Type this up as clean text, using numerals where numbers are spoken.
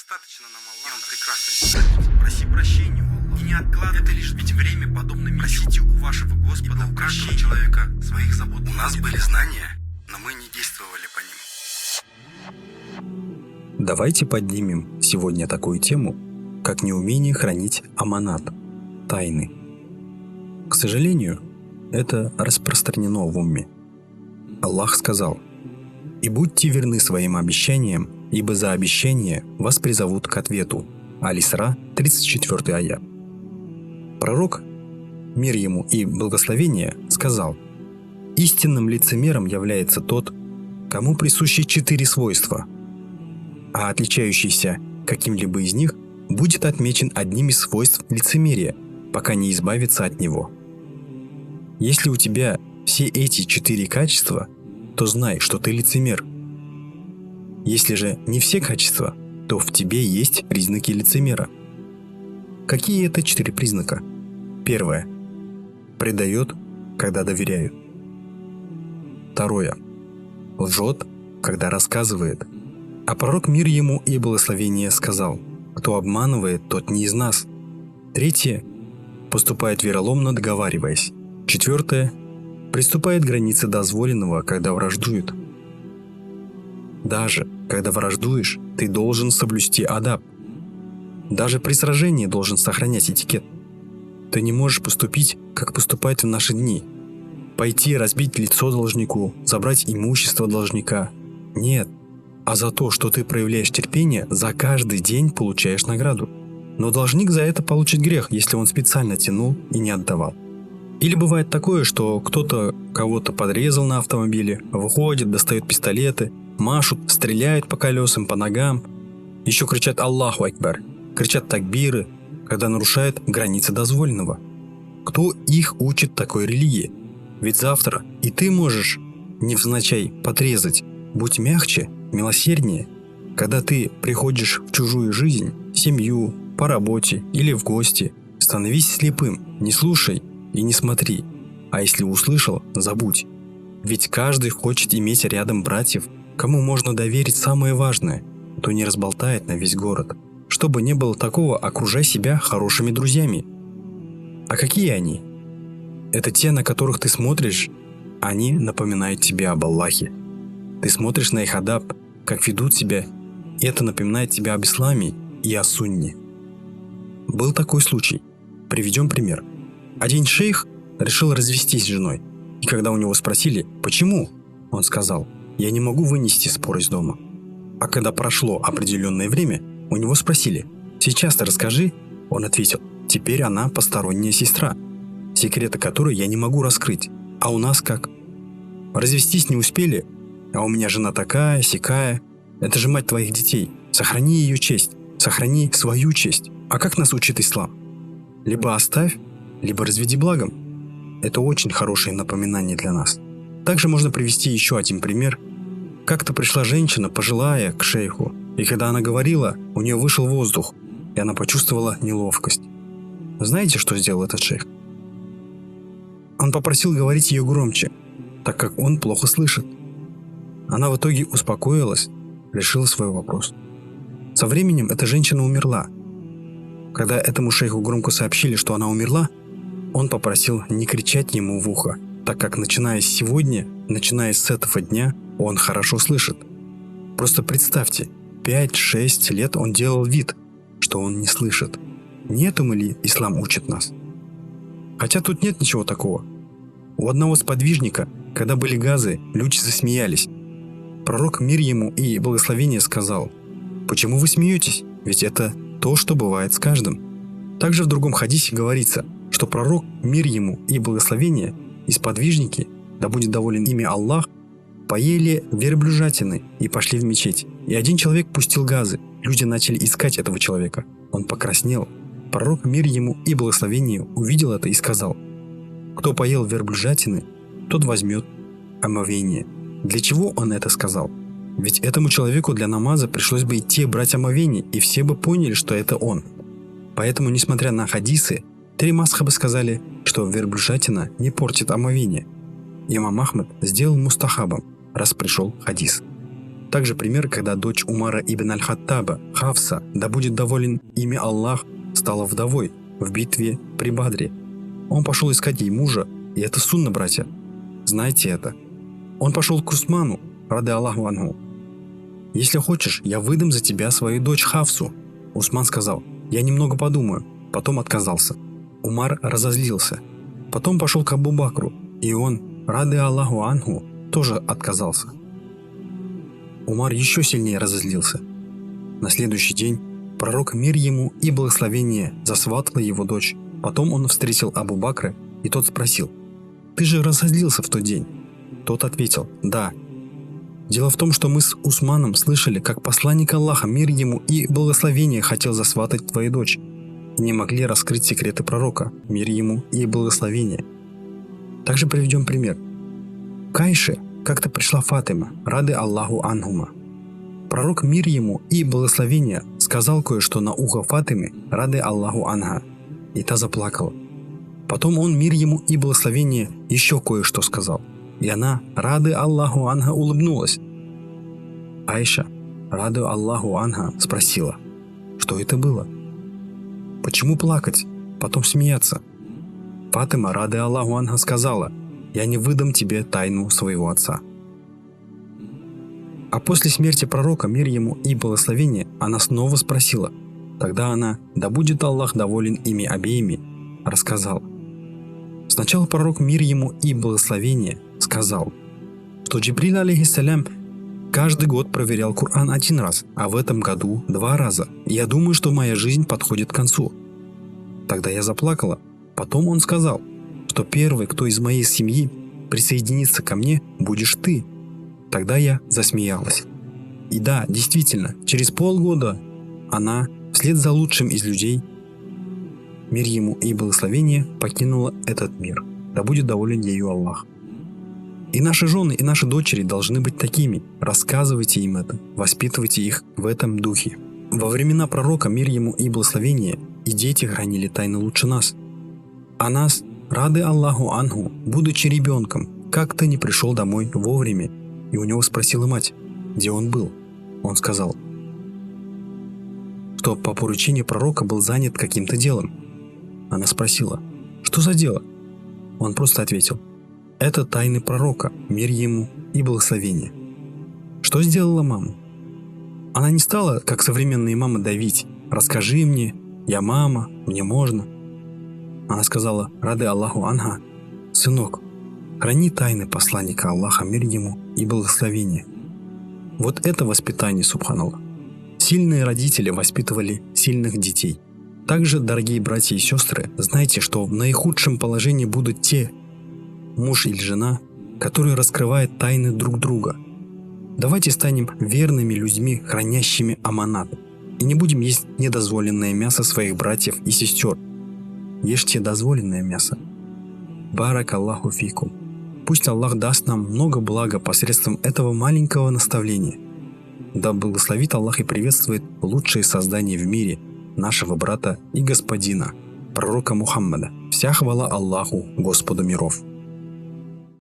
Достаточно нам Аллаха, и Он прекрасно. Проси прощения у Аллаха. И не откладывай это лишь, ведь время подобно мечу. Просите у вашего Господа, у каждого человека своих забот. У нас были знания, но мы не действовали по ним. Давайте поднимем сегодня такую тему, как неумение хранить аманат, тайны. К сожалению, это распространено в умме. Аллах сказал: «И будьте верны своим обещаниям, ибо за обещание вас призовут к ответу». Аль-Исра, 34 аят. Пророк, мир ему и благословение, сказал: «Истинным лицемером является тот, кому присущи 4 свойства, а отличающийся каким-либо из них будет отмечен одним из свойств лицемерия, пока не избавится от него». Если у тебя все эти 4 качества, то знай, что ты лицемер. Если же не все качества, то в тебе есть признаки лицемера. Какие это 4 признака? Первое. Предает, когда доверяют. Второе. Лжет, когда рассказывает. А пророк, мир ему и благословение, сказал: «Кто обманывает, тот не из нас». Третье. Поступает вероломно, договариваясь. Четвертое. Приступает к границе дозволенного, когда враждуют. Даже когда враждуешь, ты должен соблюсти адаб. Даже при сражении должен сохранять этикет. Ты не можешь поступить, как поступают в наши дни. Пойти разбить лицо должнику, забрать имущество должника. Нет. А за то, что ты проявляешь терпение, за каждый день получаешь награду. Но должник за это получит грех, если он специально тянул и не отдавал. Или бывает такое, что кто-то кого-то подрезал на автомобиле, выходит, достает пистолеты, машут, стреляют по колесам, по ногам. Еще кричат «Аллаху Акбар», кричат такбиры, когда нарушают границы дозволенного. Кто их учит такой религии? Ведь завтра и ты можешь невзначай подрезать. Будь мягче, милосерднее. Когда ты приходишь в чужую жизнь, семью, по работе или в гости, становись слепым, не слушай и не смотри. А если услышал, забудь. Ведь каждый хочет иметь рядом братьев, кому можно доверить самое важное, кто не разболтает на весь город. Чтобы не было такого, окружай себя хорошими друзьями. А какие они? Это те, на которых ты смотришь, они напоминают тебе об Аллахе. Ты смотришь на их адаб, как ведут себя, и это напоминает тебе об исламе и о сунне. Был такой случай. Приведем пример. Один шейх решил развестись с женой, и когда у него спросили, почему, он сказал: «Я не могу вынести спор из дома». А когда прошло определенное время, у него спросили: «Сейчас-то расскажи», он ответил: «Теперь она посторонняя сестра, секреты которой я не могу раскрыть. А у нас как? Развестись не успели, а у меня жена такая, сякая. Это же мать твоих детей. Сохрани ее честь, сохрани свою честь. А как нас учит ислам? Либо оставь, либо разведи благом». Это очень хорошее напоминание для нас. Также можно привести еще один пример. Как-то пришла женщина, пожилая, к шейху, и когда она говорила, у нее вышел воздух, и она почувствовала неловкость. Знаете, что сделал этот шейх? Он попросил говорить ее громче, так как он плохо слышит. Она в итоге успокоилась, решила свой вопрос. Со временем эта женщина умерла. Когда этому шейху громко сообщили, что она умерла, он попросил не кричать ему в ухо, так как начиная с этого дня, он хорошо слышит. Просто представьте, 5-6 лет он делал вид, что он не слышит. Не этому ли ислам учит нас? Хотя тут нет ничего такого. У одного сподвижника, когда были газы, люди засмеялись. Пророк, мир ему и благословение, сказал: «Почему вы смеетесь? Ведь это то, что бывает с каждым». Также в другом хадисе говорится, что пророк, мир ему и благословение, и сподвижники, да будет доволен ими Аллах, поели верблюжатины и пошли в мечеть. И один человек пустил газы. Люди начали искать этого человека. Он покраснел. Пророк, мир ему и благословение, увидел это и сказал: «Кто поел верблюжатины, тот возьмет омовение». Для чего он это сказал? Ведь этому человеку для намаза пришлось бы идти брать омовение, и все бы поняли, что это он. Поэтому, несмотря на хадисы, 3 масхаба сказали, что верблюжатина не портит омовение. Имам Ахмад сделал мустахабом, раз пришел хадис. Также пример, когда дочь Умара ибн аль-Хаттаба, Хафса, да будет доволен ими Аллах, стала вдовой в битве при Бадре. Он пошел искать ей мужа, и это сунна, братья. Знайте это. Он пошел к Усману, рады Аллаху анху. «Если хочешь, я выдам за тебя свою дочь Хафсу». Усман сказал: «Я немного подумаю», потом отказался. Умар разозлился. Потом пошел к Абу Бакру, и он, рады Аллаху анху, тоже отказался. Умар еще сильнее разозлился. На следующий день пророк, мир ему и благословение, засватал его дочь. Потом он встретил Абу Бакра, и тот спросил: «Ты же разозлился в тот день?» Тот ответил: «Да». Дело в том, что мы с Усманом слышали, как посланник Аллаха, мир ему и благословение, хотел засватать твою дочь, и не могли раскрыть секреты пророка, мир ему и благословение. Также приведем пример. К Айше как-то пришла Фатима, рады Аллаху анхума. Пророк, мир ему и благословение, сказал кое-что на ухо Фатиме, рады Аллаху анха, и та заплакала. Потом он, мир ему и благословение, еще кое-что сказал, и она, рады Аллаху анха, улыбнулась. Айша, рады Аллаху анха, спросила: что это было? Почему плакать, потом смеяться? Фатима, рады Аллаху анха, сказала: я не выдам тебе тайну своего отца. А после смерти пророка, мир ему и благословение, она снова спросила. Тогда она, да будет Аллах доволен ими обеими, рассказала. Сначала пророк, мир ему и благословение, сказал, что Джибриль, алейхиссалям, каждый год проверял Коран 1 раз, а в этом году 2 раза. Я думаю, что моя жизнь подходит к концу. Тогда я заплакала. Потом он сказал, что первый, кто из моей семьи присоединится ко мне, будешь ты. Тогда я засмеялась. И да, действительно, через полгода она, вслед за лучшим из людей, мир ему и благословение, покинула этот мир. Да будет доволен ею Аллах. И наши жены, и наши дочери должны быть такими. Рассказывайте им это, воспитывайте их в этом духе. Во времена пророка, мир ему и благословение, и дети хранили тайны лучше нас. А нас, рады Аллаху анху, будучи ребенком, как-то не пришел домой вовремя, и у него спросила мать, где он был. Он сказал, что по поручению пророка был занят каким-то делом. Она спросила, что за дело? Он просто ответил, это тайны пророка, мир ему и благословение. Что сделала мама? Она не стала, как современные мамы, давить. Расскажи мне, я мама, мне можно. Она сказала, рады Аллаху анха, сынок, храни тайны посланника Аллаха, мир ему и благословение. Вот это воспитание, субханаллах. Сильные родители воспитывали сильных детей. Также, дорогие братья и сестры, знайте, что в наихудшем положении будут те, муж или жена, которые раскрывают тайны друг друга. Давайте станем верными людьми, хранящими аманат, и не будем есть недозволенное мясо своих братьев и сестер. Ешьте дозволенное мясо. Барак Аллаху фикум. Пусть Аллах даст нам много блага посредством этого маленького наставления. Да благословит Аллах и приветствует лучшие создания в мире, нашего брата и господина, пророка Мухаммада. Вся хвала Аллаху, Господу миров.